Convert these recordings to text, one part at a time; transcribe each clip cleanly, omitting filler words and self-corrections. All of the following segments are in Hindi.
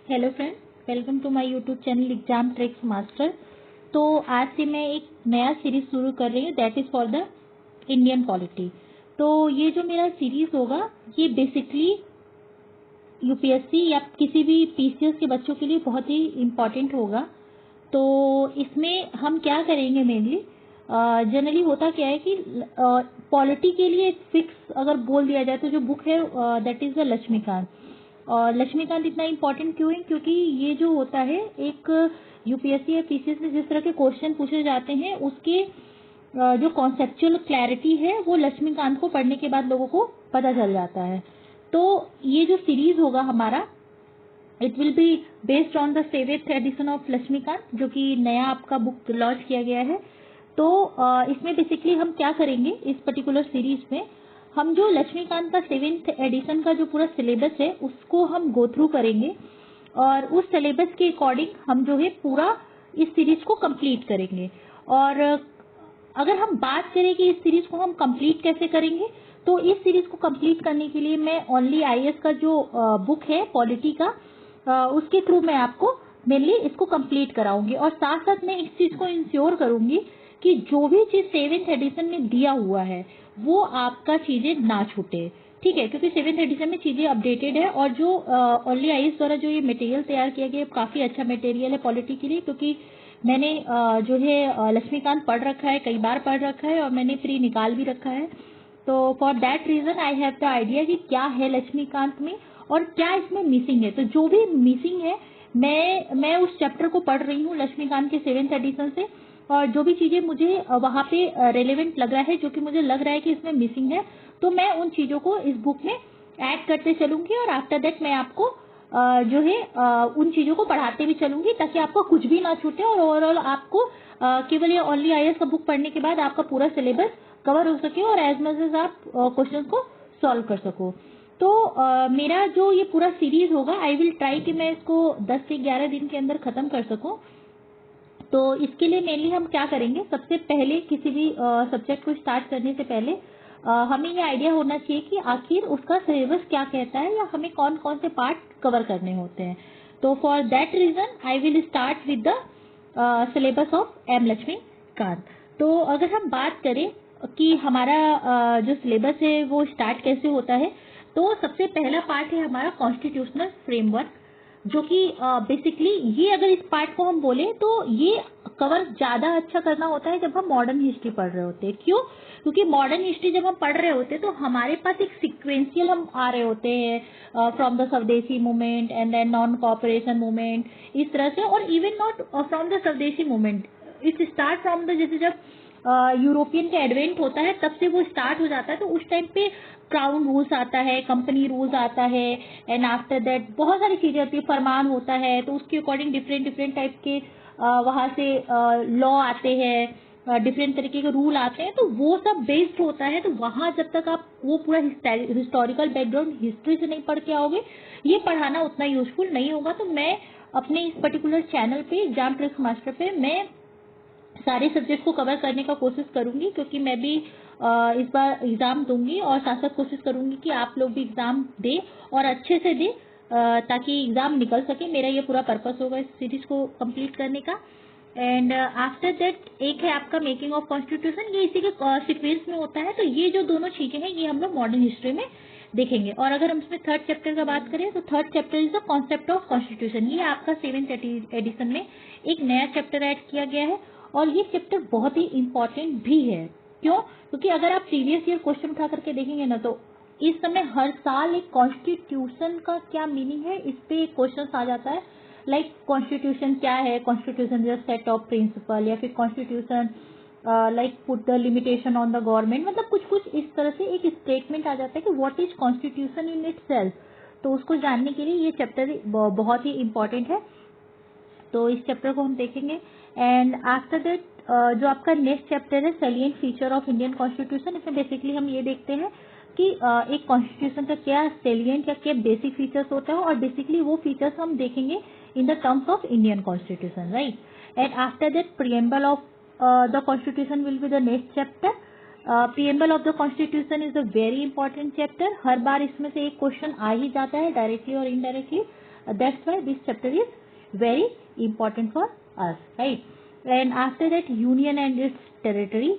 Hello friends, welcome to my YouTube channel exam tricks master. तो आज से मैं एक नया सीरीज शुरू कर रही हूँ, that is for the Indian polity. तो ये जो मेरा सीरीज होगा ये बेसिकली यूपीएससी या किसी भी पीसीएस के बच्चों के लिए बहुत ही इम्पोर्टेंट होगा। तो इसमें हम क्या करेंगे, मेनली जनरली होता क्या है कि पॉलिटी के लिए एक फिक्स अगर बोल दिया जाए तो जो बुक है दैट इज द लक्ष्मीकांत। और लक्ष्मीकांत इतना इम्पोर्टेंट क्यों है, क्योंकि ये जो होता है एक यूपीएससी या पीसीएस में जिस तरह के क्वेश्चन पूछे जाते हैं उसके जो कॉन्सेप्चुअल क्लैरिटी है वो लक्ष्मीकांत को पढ़ने के बाद लोगों को पता चल जाता है। तो ये जो सीरीज होगा हमारा, it will be based on the 7th edition of Laxmikanth, जो कि नया आपका बुक लॉन्च किया गया है। तो इसमें बेसिकली हम क्या करेंगे, इस पर्टिकुलर सीरीज में हम जो लक्ष्मीकांत का 7th एडिशन का जो पूरा सिलेबस है उसको हम गो थ्रू करेंगे और उस सिलेबस के अकॉर्डिंग हम जो है पूरा इस सीरीज को कंप्लीट करेंगे। और अगर हम बात करें कि इस सीरीज को हम कंप्लीट कैसे करेंगे, तो इस सीरीज को कंप्लीट करने के लिए मैं ओनली आईएएस का जो बुक है पॉलिटी का, उसके थ्रू मैं आपको मेनली इसको कंप्लीट कराऊंगी। और साथ साथ मैं इस चीज को इंश्योर करूंगी कि जो भी चीज 7th एडिशन में दिया हुआ है वो आपका चीजें ना छूटे, ठीक है, क्योंकि 7th एडिशन में चीजें अपडेटेड है। और जो ओनली आईएएस द्वारा जो ये मटेरियल तैयार किया गया है काफी अच्छा मटेरियल है पॉलिटी के लिए, क्योंकि मैंने जो है लक्ष्मीकांत पढ़ रखा है, कई बार पढ़ रखा है और मैंने प्री निकाल भी रखा है। तो for that reason I have the idea कि क्या है लक्ष्मीकांत में और क्या इसमें मिसिंग है। तो जो भी मिसिंग है मैं उस चैप्टर को पढ़ रही हूँ लक्ष्मीकांत के 7th एडिशन से, और जो भी चीजें मुझे वहां पे रेलेवेंट लग रहा है, जो कि मुझे लग रहा है कि इसमें मिसिंग है, तो मैं उन चीजों को इस बुक में ऐड करते चलूंगी। और आफ्टर दैट मैं आपको जो है उन चीजों को पढ़ाते भी चलूंगी ताकि आपको कुछ भी ना छूटे और ओवरऑल आपको केवल ये ओनली आईएएस का बुक पढ़ने के बाद आपका पूरा सिलेबस कवर हो सके और एज मच एज आप क्वेश्चन को सॉल्व कर सको। तो मेरा जो ये पूरा सीरीज होगा, आई विल ट्राई कि मैं इसको 10 से 11 दिन के अंदर खत्म कर सकूं। तो इसके लिए मेनली हम क्या करेंगे, सबसे पहले किसी भी सब्जेक्ट को स्टार्ट करने से पहले हमें ये आइडिया होना चाहिए कि आखिर उसका सिलेबस क्या कहता है या हमें कौन कौन से पार्ट कवर करने होते हैं। तो for that reason I will start with the syllabus of M Laxmikanth. तो अगर हम बात करें कि हमारा जो सिलेबस है वो स्टार्ट कैसे होता है, तो सबसे पहला पार्ट है हमारा कॉन्स्टिट्यूशनल फ्रेमवर्क, जो कि बेसिकली ये अगर इस पार्ट को हम बोले तो ये कवर ज्यादा अच्छा करना होता है जब हम मॉडर्न हिस्ट्री पढ़ रहे होते हैं। क्यों? क्योंकि मॉडर्न हिस्ट्री जब हम पढ़ रहे होते हैं तो हमारे पास एक सिक्वेंशियल हम आ रहे होते हैं from the swadeshi movement and then non cooperation movement, इस तरह से। और even not from the swadeshi movement, it start from the, जैसे जब यूरोपियन का एडवेंट होता है तब से वो स्टार्ट हो जाता है। तो उस टाइम पे क्राउन रूल्स आता है, कंपनी रूल्स आता है, एंड आफ्टर दैट बहुत सारी चीजें होती है, फरमान होता है, तो उसके अकॉर्डिंग डिफरेंट डिफरेंट टाइप के वहां से लॉ आते हैं, डिफरेंट तरीके के रूल आते हैं, तो वो सब बेस्ड होता है। तो वहां जब तक आप वो पूरा हिस्टोरिकल बैकग्राउंड हिस्ट्री से नहीं पढ़ के आओगे, ये पढ़ाना उतना यूजफुल नहीं होगा। तो मैं अपने इस पर्टिकुलर चैनल पे एग्जाम ट्रिक्स मास्टर पे मैं सारे सब्जेक्ट को कवर करने का कोशिश करूंगी, क्योंकि मैं भी इस बार एग्जाम दूंगी और साथ साथ कोशिश करूंगी कि आप लोग भी एग्जाम दें और अच्छे से दें ताकि एग्जाम निकल सके। मेरा ये पूरा पर्पस होगा इस सीरीज को कंप्लीट करने का। एंड आफ्टर दैट एक है आपका मेकिंग ऑफ कॉन्स्टिट्यूशन, ये इसी के सीक्वेंस में होता है। तो ये जो दोनों चीजें हैं ये हम लोग मॉडर्न हिस्ट्री में देखेंगे। और अगर हम इसमें 3rd चैप्टर का बात करें तो 3rd chapter is the concept of constitution. ये आपका 7th एडिशन में एक नया चैप्टर ऐड किया गया है और ये चैप्टर बहुत ही इंपॉर्टेंट भी है। क्यों? क्योंकि अगर आप प्रीवियस ईयर क्वेश्चन उठा करके देखेंगे ना, तो इस समय हर साल एक कॉन्स्टिट्यूशन का क्या मीनिंग है इस पे एक क्वेश्चन आ जाता है। लाइक कॉन्स्टिट्यूशन क्या है, constitution is set of principle, या फिर constitution like put the limitation on the government, मतलब कुछ कुछ इस तरह से एक स्टेटमेंट आ जाता है कि what is constitution in itself. तो उसको जानने के लिए ये चैप्टर बहुत ही इंपॉर्टेंट है। तो इस चैप्टर को हम देखेंगे। एंड आफ्टर दैट जो आपका नेक्स्ट चैप्टर है salient feature of Indian constitution, इसमें बेसिकली हम ये देखते हैं कि एक कॉन्स्टिट्यूशन का क्या सैलिएंट या क्या बेसिक फीचर्स होता है, और बेसिकली वो फीचर्स हम देखेंगे in the terms of Indian constitution, right. And after that preamble of the constitution will be the next chapter. Preamble of the constitution is a very important chapter. हर बार इसमें से एक क्वेश्चन आ ही जाता है डायरेक्टली और indirectly. That's why this chapter is very important for us, right. And after that union and it's territory.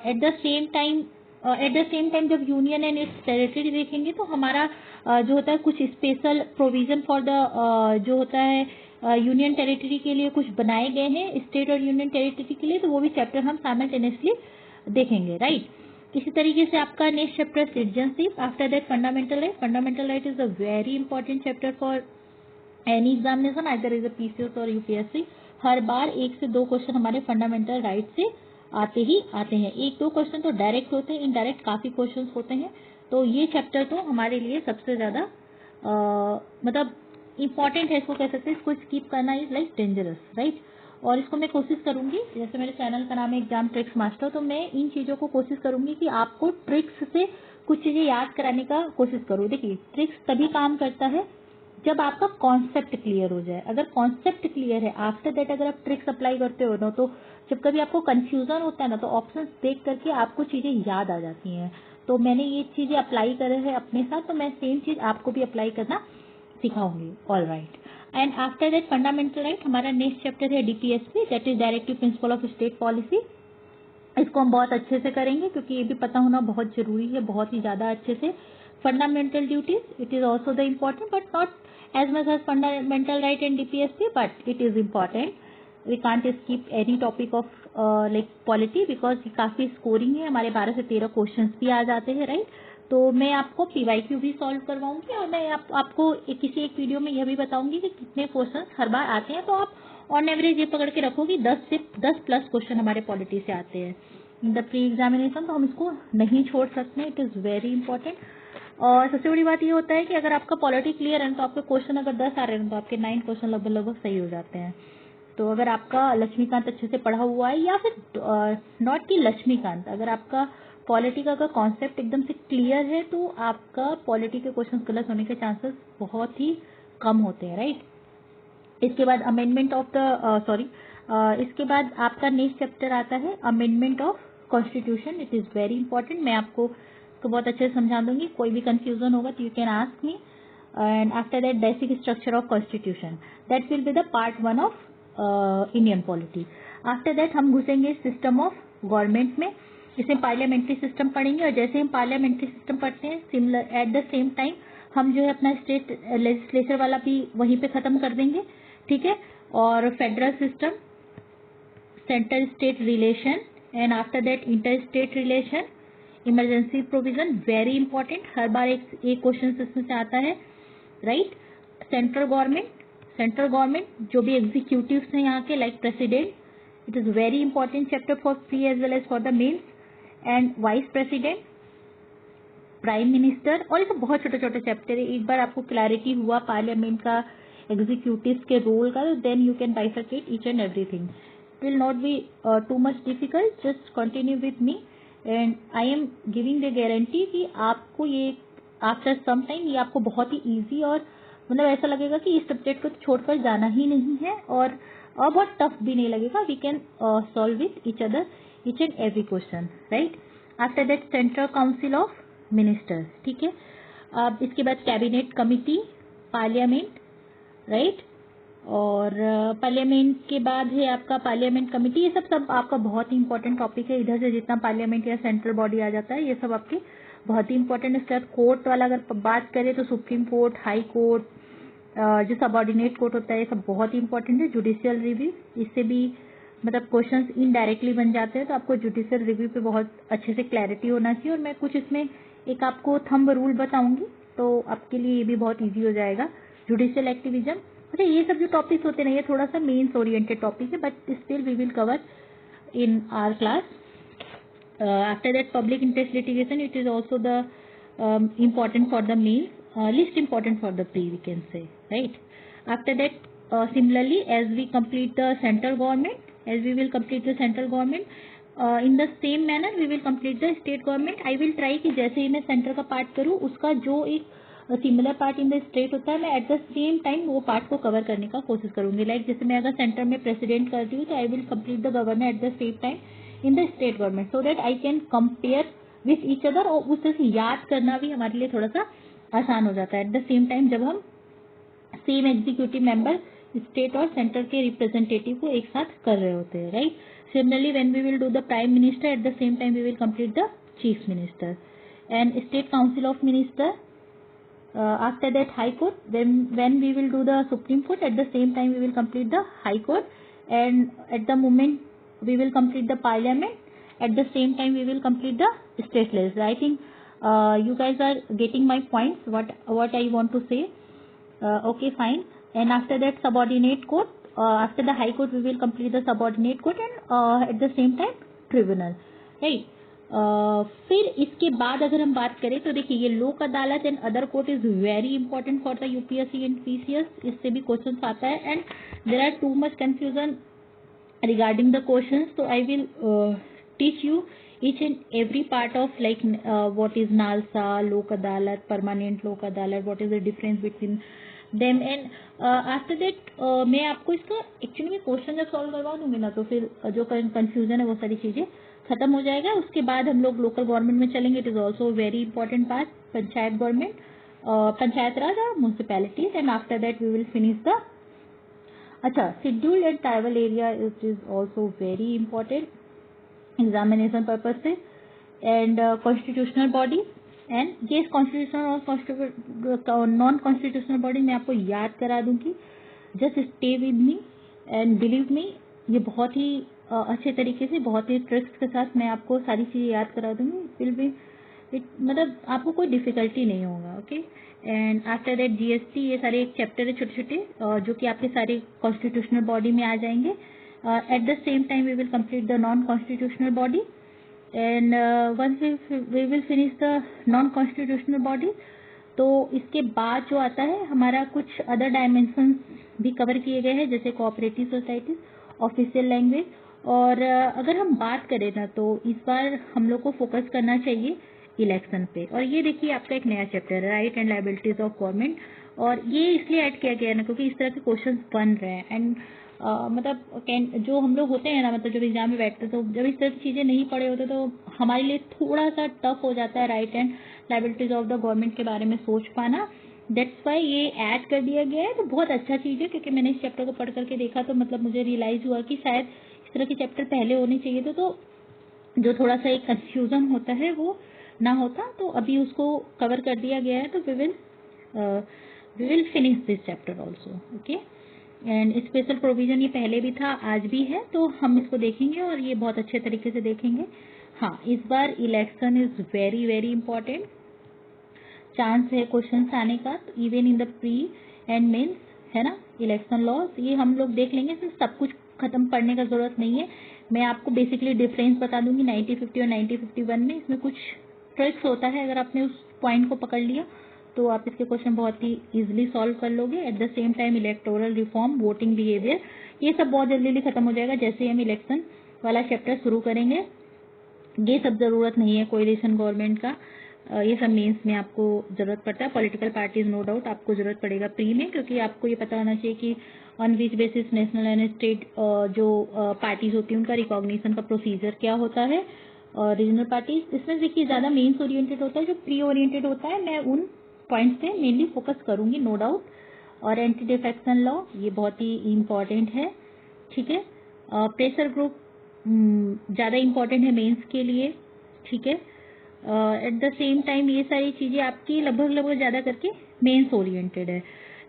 Eight the same time जब यूनियन एंड इट्स टेरिटरी देखेंगे तो हमारा जो होता है कुछ स्पेशल प्रोविजन फॉर द जो होता है यूनियन टेरिटरी के लिए कुछ बनाए गए हैं स्टेट और यूनियन टेरिटरी के लिए, तो वो भी चैप्टर हम साइमल्टेनियसली देखेंगे, राइट. इसी तरीके से आपका next chapter citizenship. After that fundamental right. Fundamental right is a very important chapter for any examination, either is a PCS और यूपीएससी. हर बार 1 से 2 क्वेश्चन हमारे फंडामेंटल राइट से आते ही आते हैं. 1-2 क्वेश्चन तो डायरेक्ट होते हैं, इनडायरेक्ट काफी क्वेश्चन होते हैं. तो ये चैप्टर तो हमारे लिए सबसे ज्यादा मतलब इंपॉर्टेंट है, इसको कह सकते हैं. इसको स्किप करना इज लाइक डेंजरस, राइट. और इसको मैं कोशिश करूंगी, जैसे मेरे चैनल का नाम है एग्जाम ट्रिक्स मास्टर, तो मैं इन चीजों को कोशिश करूंगी कि आपको ट्रिक्स से कुछ चीजें याद कराने का कोशिश करूँ. देखिए ट्रिक्स तभी काम करता है जब आपका कॉन्सेप्ट क्लियर हो जाए. अगर कॉन्सेप्ट क्लियर है, आफ्टर दैट अगर आप ट्रिक्स अप्लाई करते हो ना, तो जब कभी आपको कंफ्यूजन होता है ना, तो ऑप्शंस देख करके आपको चीजें याद आ जाती हैं. तो मैंने ये चीजें अप्लाई करे हैं अपने साथ, तो मैं सेम चीज आपको भी अप्लाई करना सिखाऊंगी. All right. And after that fundamental right हमारा नेक्स्ट चैप्टर है DPSP, that is directive principle of state policy. इसको हम बहुत अच्छे से करेंगे क्योंकि ये भी पता होना बहुत जरूरी है, बहुत ही ज्यादा अच्छे से. Fundamental duties, it is also the important but not as much as fundamental right and DPSP, but it is important. We can't skip any topic of like polity because काफी स्कोरिंग है, हमारे 12 से 13 क्वेश्चंस भी आ जाते हैं, राइट. तो मैं आपको PYQ भी सॉल्व करवाऊंगी और मैं आपको किसी एक वीडियो में यह भी बताऊंगी कि कितने क्वेश्चंस हर बार आते हैं. तो आप ऑन एवरेज ये पकड़ के रखोगी 10 प्लस क्वेश्चन हमारे पॉलिटी से आते हैं इन द प्री एग्जामिनेशन. तो हम इसको नहीं छोड़ सकते, इट इज वेरी इंपॉर्टेंट. और सबसे बड़ी बात ये होता है कि अगर आपका पॉलिटी क्लियर है तो आपके क्वेश्चन अगर 10 आ रहे हैं तो आपके 9 क्वेश्चन लगभग सही हो जाते हैं. तो अगर आपका लक्ष्मीकांत अच्छे से पढ़ा हुआ है, या फिर नॉट कि लक्ष्मीकांत, अगर आपका पॉलिटी का अगर कॉन्सेप्ट एकदम से क्लियर है तो आपका पॉलिटी के क्वेश्चन गलत होने के चांसेस बहुत ही कम होते हैं, राइट. इसके बाद अमेंडमेंट ऑफ द इसके बाद आपका नेक्स्ट चैप्टर आता है amendment of constitution. It is very important. मैं आपको तो बहुत अच्छे से समझा दूंगी. कोई भी कंफ्यूजन होगा तो you can ask me. And after that basic structure of constitution, that will be the part 1 of Indian polity. After that हम घुसेंगे सिस्टम ऑफ गवर्नमेंट में. इसमें पार्लियामेंट्री सिस्टम पढ़ेंगे और जैसे हम पार्लियामेंट्री सिस्टम पढ़ते हैं similar eight the same time हम जो है अपना स्टेट लेजिस्लेचर वाला भी वहीं पे खत्म कर देंगे, ठीक है. और federal system, centre state relation, and after that inter state relation, emergency provision, very important. हर बार एक क्वेश्चन इसमें से आता है, राइट. सेंट्रल गवर्नमेंट जो भी एग्जीक्यूटिव्स हैं यहाँ के like president, it is very important chapter for pre as well as for the mains. And vice president, prime minister, और ये सब बहुत छोटे छोटे चैप्टर है. एक बार आपको क्लैरिटी हुआ पार्लियामेंट का एग्जीक्यूटिव के रोल का, then you can bifurcate each and everything. It will not be too much difficult. Just continue with me and I am giving the guarantee कि आपको ये आफ्टर सम टाइम ये आपको बहुत ही इजी और मतलब ऐसा लगेगा कि इस सब्जेक्ट को छोड़कर जाना ही नहीं है, और बहुत टफ भी नहीं लगेगा. We can solve with each other each and every question, right. After that central council of ministers, ठीक है. अब इसके बाद कैबिनेट कमिटी, पार्लियामेंट, राइट. और पार्लियामेंट के बाद है आपका पार्लियामेंट कमेटी. ये सब आपका बहुत ही इंपॉर्टेंट टॉपिक है. इधर से जितना पार्लियामेंट या सेंट्रल बॉडी आ जाता है ये सब आपके बहुत ही इंपॉर्टेंट है. इसके बाद कोर्ट वाला अगर बात करें तो सुप्रीम कोर्ट, हाई कोर्ट, जो सबऑर्डिनेट कोर्ट होता है, ये सब बहुत ही इंपॉर्टेंट है. जुडिशियल रिव्यू, इससे भी मतलब क्वेश्चंस इनडायरेक्टली बन जाते हैं, तो आपको जुडिशियल रिव्यू पे बहुत अच्छे से क्लैरिटी होना चाहिए. और मैं कुछ इसमें एक आपको थंब रूल बताऊंगी तो आपके लिए ये भी बहुत ईजी हो जाएगा. जुडिशियल एक्टिविज्म, अच्छा ये सब जो टॉपिक्स होते हैं ना ये थोड़ा सा मेंस ओरिएंटेड टॉपिक है, but still we will cover in our class. After that public interest litigation, it is also the important for the mains, least important for the pre, we can say, right. After that similarly as we complete the central government, as we will complete the central government, in the same manner we will complete the state government. I will try कि जैसे ही मैं सेंटर का पार्ट करूँ उसका जो एक similar part in the state होता है मैं एट द सेम टाइम वो पार्ट को कवर करने का कोशिश करूंगी. लाइक जैसे मैं अगर सेंटर में प्रेसिडेंट कर रही हूँ तो I will complete the government at the same time in the state government, so that I can compare with each other, और उससे याद करना भी हमारे लिए थोड़ा सा आसान हो जाता है. एट द सेम टाइम जब हम सेम एग्जीक्यूटिव मेंबर स्टेट और सेंटर के रिप्रेजेंटेटिव को एक साथ कर रहे होते हैं, right. Similarly when we will do the prime minister, at the same time we will complete the chief minister and state council of minister. After that high court, when we will do the supreme court, at the same time we will complete the high court, and at the moment we will complete the parliament, at the same time we will complete the state legislature. I think you guys are getting my points, what I want to say. Okay, fine. And after that subordinate court, after the high court we will complete the subordinate court, and at the same time tribunal, right. फिर इसके बाद अगर हम बात करें तो देखिए ये Lok Adalat and other court is very important for the UPSC and PCS. इससे भी क्वेश्चन आता है and there are too much confusion regarding the questions. तो I will teach you each and every part of like what is NALSA, लोक अदालत, परमानेंट लोक अदालत, what is the difference between them, and after that मैं आपको इसका एक्चुअली में क्वेश्चन जब सॉल्व करवा दूंगी ना तो फिर जो कंफ्यूजन है वो सारी चीजें खत्म हो जाएगा. उसके बाद हम लोग लोकल गवर्नमेंट में चलेंगे. It is also very important part, panchayat government, panchayat raj और municipalities, and after that we will finish the अच्छा scheduled and tribal area. It is also very important examination purpose से, एंड कॉन्स्टिट्यूशनल बॉडी. एंड ये कॉन्स्टिट्यूशनल और नॉन कॉन्स्टिट्यूशनल बॉडी मैं आपको याद करा दूंगी. Just stay with me and believe me, ये बहुत ही अच्छे तरीके से, बहुत ही ट्रिक्स के साथ मैं आपको सारी चीजें याद करा दूंगी. विल बी मतलब आपको कोई डिफिकल्टी नहीं होगा. Okay. And after that GST, ये सारे एक चैप्टर है छोटे छोटे जो कि आपके सारे कॉन्स्टिट्यूशनल बॉडी में आ जाएंगे. At the same time we will complete the non constitutional body, and once we will finish the non constitutional body तो इसके बाद जो आता है हमारा कुछ अदर डायमेंशन भी कवर किए गए हैं, जैसे कोऑपरेटिव सोसाइटीज, ऑफिशियल लैंग्वेज. और अगर हम बात करें ना तो इस बार हम लोग को फोकस करना चाहिए इलेक्शन पे. और ये देखिए आपका एक नया चैप्टर है, right and liabilities of government. और ये इसलिए ऐड किया गया है ना क्योंकि इस तरह के क्वेश्चंस बन रहे हैं. एंड मतलब जो हम लोग होते हैं ना, मतलब जब एग्जाम में बैठते तो जब इस तरह की चीजें नहीं पढ़े होते तो हमारे लिए थोड़ा सा टफ हो जाता है right and liabilities of the government के बारे में सोच पाना. दैट्स वाई ये ऐड कर दिया गया है. तो बहुत अच्छा चीज है क्योंकि मैंने इस चैप्टर को पढ़ करके देखा तो मतलब मुझे रियलाइज हुआ कि शायद इस तरह के चैप्टर पहले होने चाहिए थे, तो जो थोड़ा सा एक कंफ्यूजन होता है वो ना होता. तो अभी उसको कवर कर दिया गया है. तो we will finish this chapter also. Okay. And special provision ये पहले भी था, आज भी है, तो हम इसको देखेंगे और ये बहुत अच्छे तरीके से देखेंगे. हाँ, इस बार election is very very important. Chance है क्वेश्चन आने का, even in the pre and mains, है ना. इलेक्शन लॉज ये हम लोग देख लेंगे, इसमें सब कुछ खत्म पढ़ने का जरूरत नहीं है. मैं आपको बेसिकली डिफरेंस बता दूंगी 90-50 और 90-51 में. इसमें कुछ ट्रिक्स होता है, अगर आपने उस पॉइंट को पकड़ लिया तो आप इसके क्वेश्चन बहुत ही इजीली सॉल्व कर लोगे. Eight the same time electoral reform, voting behaviour, ये सब बहुत जल्दी खत्म हो जाएगा जैसे हम इलेक्शन वाला चैप्टर शुरू करेंगे. ये सब जरूरत नहीं है कोएलिशन गवर्नमेंट का, ये सब मेंस में आपको जरूरत पड़ता है. पॉलिटिकल पार्टीज नो डाउट आपको जरूरत पड़ेगा प्री में, क्योंकि आपको ये पता होना चाहिए कि on which basis national and state जो पार्टीज होती है उनका रिकॉग्निशन का प्रोसीजर क्या होता है. और रीजनल पार्टीज इसमें देखिए ज्यादा मेंस ओरिएंटेड होता है, जो प्री ओरिएंटेड होता है मैं उन पॉइंट्स पे मेनली फोकस करूंगी, नो डाउट. और एंटी डिफेक्शन लॉ ये बहुत ही इम्पोर्टेंट है. ठीक है. प्रेशर ग्रुप ज्यादा इम्पोर्टेंट है मेंस के लिए. ठीक है. एट द सेम टाइम ये सारी चीजें आपकी लगभग ज्यादा करके मेंस ओरिएंटेड है.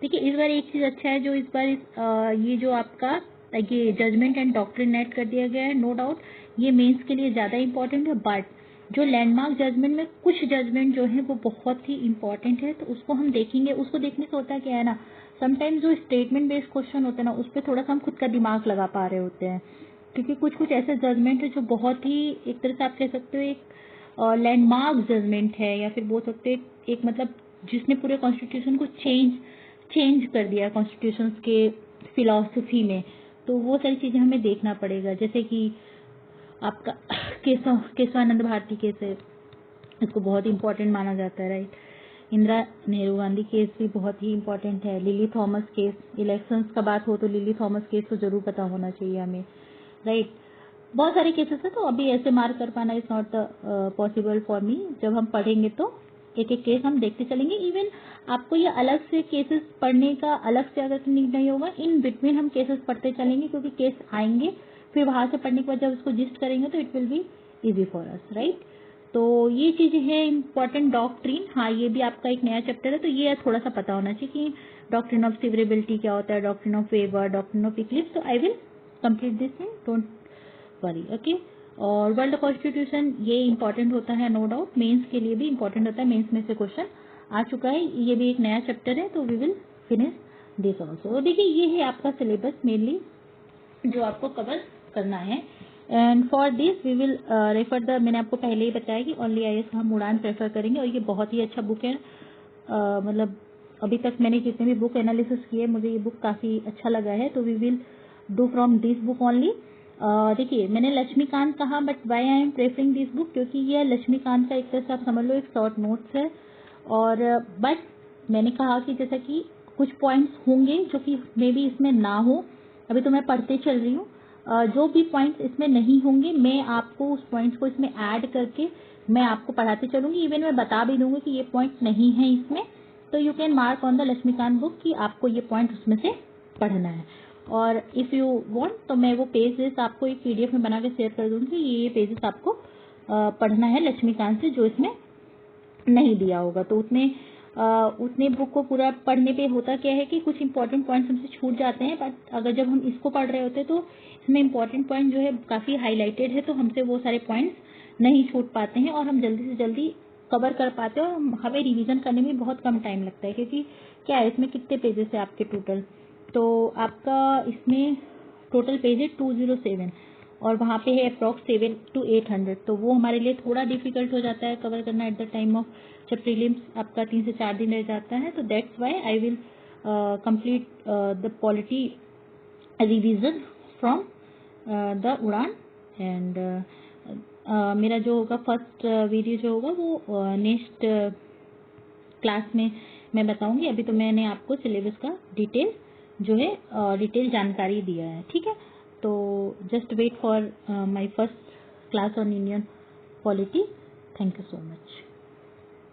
देखिए इस बार एक चीज अच्छा है जो इस बार ये जो आपका ये जजमेंट एंड डॉक्ट्रिन ऐड कर दिया गया है, नो डाउट ये मेंस के लिए ज्यादा इंपॉर्टेंट है. बट जो लैंडमार्क जजमेंट में कुछ जजमेंट जो है वो बहुत ही इंपॉर्टेंट है, तो उसको हम देखेंगे. उसको देखने से होता है क्या है ना, समटाइम्स जो स्टेटमेंट बेस्ड क्वेश्चन होते हैं ना उस पर थोड़ा सा हम खुद का दिमाग लगा पा रहे होते हैं, क्योंकि कुछ ऐसे जजमेंट है जो बहुत ही एक तरह से आप कह सकते हो एक लैंडमार्क जजमेंट है, या फिर बोल सकते हैं एक मतलब जिसने पूरे कॉन्स्टिट्यूशन को चेंज कर दिया कॉन्स्टिट्यूशन के फिलॉसफी में. तो वो सारी चीजें हमें देखना पड़ेगा. जैसे कि आपका केशवानंद भारती केस है, इसको बहुत इंपॉर्टेंट माना जाता है, राइट. इंदिरा नेहरू गांधी केस भी बहुत ही इंपॉर्टेंट है. लिली थॉमस केस, इलेक्शंस का बात हो तो लिली थॉमस केस तो जरूर पता होना चाहिए हमें, राइट. बहुत सारे केसेस है, तो अभी ऐसे मार्क कर पाना is not possible for me. जब हम पढ़ेंगे तो एक एक केस हम देखते चलेंगे। इवन आपको ये अलग से केसेस पढ़ने का अलग से अगर नहीं होगा, इन बिटवीन हम केसेस पढ़ते चलेंगे, क्योंकि केस आएंगे फिर वहां से पढ़ने के बाद जब उसको जिस्ट करेंगे तो it will be easy for us, right. तो ये चीजें है इम्पोर्टेंट डॉक्ट्रिन। हाँ, ये भी आपका एक नया चैप्टर है, तो ये थोड़ा सा पता होना चाहिए कि डॉक्ट्रिन ऑफ सीवरेबिलिटी क्या होता है, doctrine of favour, doctrine of eclipse. तो I will complete this thing, don't worry, okay. और वर्ल्ड कॉन्स्टिट्यूशन ये इंपॉर्टेंट होता है, नो डाउट, मेंस के लिए भी इंपॉर्टेंट होता है, मेंस में से क्वेश्चन आ चुका है, ये भी एक नया चैप्टर है, तो we will finish this also. देखिए ये है आपका सिलेबस मेनली जो आपको कवर करना है। And for this we will refer the, मैंने आपको पहले ही बताया कि ओनली आईएएस का हम उड़ान प्रेफर करेंगे, और ये बहुत ही अच्छा बुक है। मतलब अभी तक मैंने जितने भी बुक एनालिसिस किए मुझे ये बुक काफी अच्छा लगा है, तो we will do from this book only. देखिए मैंने लक्ष्मीकांत कहा, but why I am preferring this book, क्योंकि यह लक्ष्मीकांत का एक तरह से आप समझ लो एक शॉर्ट नोट्स है। और बट मैंने कहा कि जैसा कि कुछ पॉइंट्स होंगे जो कि मे बी इसमें ना हो, अभी तो मैं पढ़ते चल रही हूँ, जो भी पॉइंट्स इसमें नहीं होंगे मैं आपको उस पॉइंट्स को इसमें ऐड करके मैं आपको पढ़ाते चलूंगी। इवन मैं बता भी दूंगी कि ये पॉइंट नहीं है इसमें, तो you can mark on the Laxmikanth book कि आपको ये पॉइंट उसमें से पढ़ना है। और इफ यू वांट तो मैं वो पेजेस आपको एक पीडीएफ में बना के शेयर कर दूंगी, ये पेजेस आपको पढ़ना है लक्ष्मीकांत से, जो इसमें नहीं दिया होगा। तो उतने बुक को पूरा पढ़ने पे होता क्या है कि कुछ इंपॉर्टेंट पॉइंट्स हमसे छूट जाते हैं, बट अगर जब हम इसको पढ़ रहे होते हैं तो इसमें इंपॉर्टेंट पॉइंट जो है काफी हाईलाइटेड है, तो हमसे वो सारे पॉइंट्स नहीं छूट पाते हैं और हम जल्दी से जल्दी कवर कर पाते हैं, और हमें रिवीजन करने में बहुत कम टाइम लगता है। क्योंकि क्या है, इसमें कितने पेजेस है आपके टोटल, तो आपका इसमें टोटल पेज है 207, और वहाँ पे है अप्रॉक्स 700 to 800, तो वो हमारे लिए थोड़ा डिफिकल्ट हो जाता है कवर करना एट द टाइम ऑफ जब प्रीलिम्स आपका 3 से 4 दिन रह जाता है। तो that's why I will complete the polity revision from the उड़ान। एंड मेरा जो होगा फर्स्ट वीडियो जो होगा वो नेक्स्ट क्लास में मैं बताऊंगी। अभी तो मैंने आपको सिलेबस का डिटेल जो है डिटेल जानकारी दिया है, ठीक है। तो just wait for my first class on Indian polity. Thank you so much.